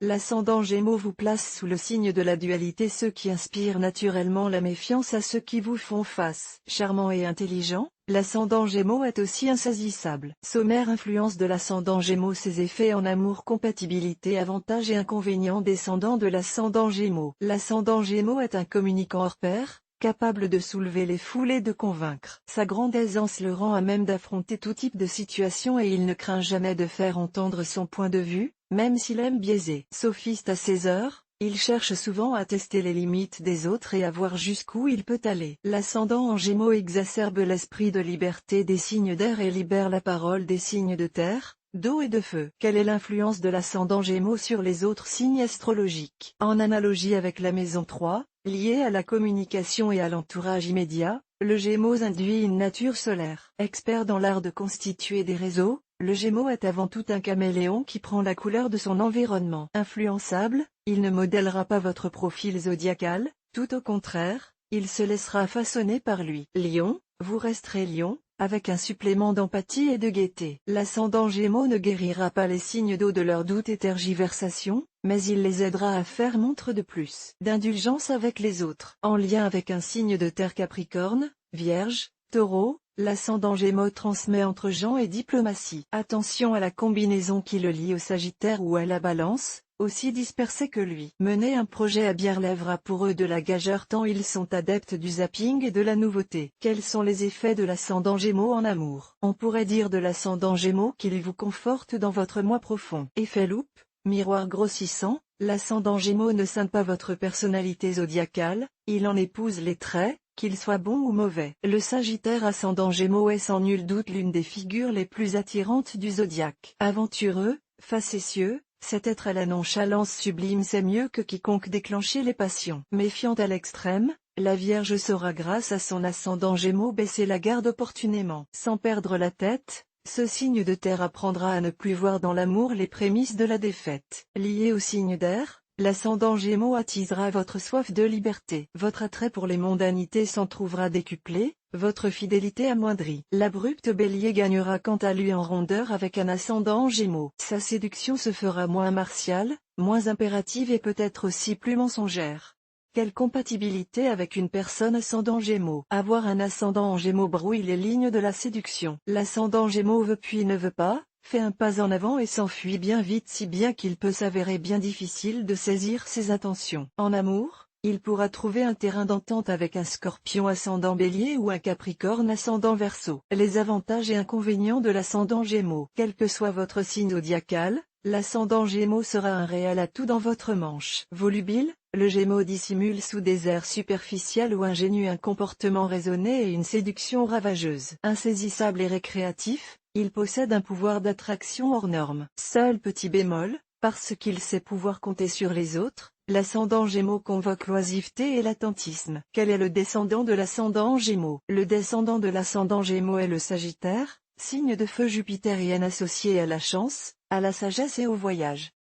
l'ascendant Gémeaux vous place sous le signe de la dualité, ceux qui inspirent naturellement la méfiance à ceux qui vous font face. Charmant et intelligent, l'ascendant Gémeaux est aussi insaisissable. Sommaire influence de l'ascendant Gémeaux, ses effets en amour, compatibilité, avantages et inconvénients descendants de l'ascendant Gémeaux. L'ascendant Gémeaux est un communicant hors pair, capable de soulever les foules et de convaincre. Sa grande aisance le rend à même d'affronter tout type de situation et il ne craint jamais de faire entendre son point de vue, même s'il aime biaiser. Sophiste à ses heures, il cherche souvent à tester les limites des autres et à voir jusqu'où il peut aller. L'ascendant en Gémeaux exacerbe l'esprit de liberté des signes d'air et libère la parole des signes de terre, d'eau et de feu. Quelle est l'influence de l'ascendant Gémeaux sur les autres signes astrologiques? En analogie avec la maison 3, liée à la communication et à l'entourage immédiat, le Gémeaux induit une nature solaire. Expert dans l'art de constituer des réseaux, le Gémeaux est avant tout un caméléon qui prend la couleur de son environnement. Influençable, il ne modèlera pas votre profil zodiacal, tout au contraire, il se laissera façonner par lui. Lion, vous resterez Lion, avec un supplément d'empathie et de gaieté. L'ascendant Gémeaux ne guérira pas les signes d'eau de leurs doutes et tergiversations, mais il les aidera à faire montre de plus d'indulgence avec les autres. En lien avec un signe de terre Capricorne, Vierge, Taureau, l'ascendant Gémeaux transmet entre gens et diplomatie. Attention à la combinaison qui le lie au Sagittaire ou à la Balance, aussi dispersé que lui. Mener un projet à bien relèvera pour eux de la gageure tant ils sont adeptes du zapping et de la nouveauté. Quels sont les effets de l'ascendant Gémeaux en amour? On pourrait dire de l'ascendant Gémeaux qu'il vous conforte dans votre moi profond. Effet loupe, miroir grossissant, l'ascendant Gémeaux ne scinde pas votre personnalité zodiacale, il en épouse les traits, qu'ils soient bons ou mauvais. Le Sagittaire ascendant Gémeaux est sans nul doute l'une des figures les plus attirantes du zodiaque. Aventureux, facétieux, cet être à la nonchalance sublime sait mieux que quiconque déclencher les passions. Méfiante à l'extrême, la Vierge saura grâce à son ascendant Gémeaux baisser la garde opportunément. Sans perdre la tête, ce signe de terre apprendra à ne plus voir dans l'amour les prémices de la défaite. Lié au signe d'air, l'ascendant Gémeaux attisera votre soif de liberté. Votre attrait pour les mondanités s'en trouvera décuplé, votre fidélité amoindrie. L'abrupte Bélier gagnera quant à lui en rondeur avec un ascendant Gémeaux. Sa séduction se fera moins martiale, moins impérative et peut-être aussi plus mensongère. Quelle compatibilité avec une personne ascendant Gémeaux? Avoir un ascendant en Gémeaux brouille les lignes de la séduction. L'ascendant Gémeaux veut puis ne veut pas, fait un pas en avant et s'enfuit bien vite, si bien qu'il peut s'avérer bien difficile de saisir ses intentions. En amour, il pourra trouver un terrain d'entente avec un Scorpion ascendant Bélier ou un Capricorne ascendant Verseau. Les avantages et inconvénients de l'ascendant Gémeaux. Quel que soit votre signe zodiacal, l'ascendant Gémeaux sera un réel atout dans votre manche. Volubile, le Gémeaux dissimule sous des airs superficiels ou ingénus un comportement raisonné et une séduction ravageuse. Insaisissable et récréatif, il possède un pouvoir d'attraction hors norme. Seul petit bémol, parce qu'il sait pouvoir compter sur les autres, l'ascendant Gémeaux convoque l'oisiveté et l'attentisme. Quel est le descendant de l'ascendant Gémeaux? Le descendant de l'ascendant Gémeaux est le Sagittaire, signe de feu jupitérien associé à la chance, à la sagesse et au voyage.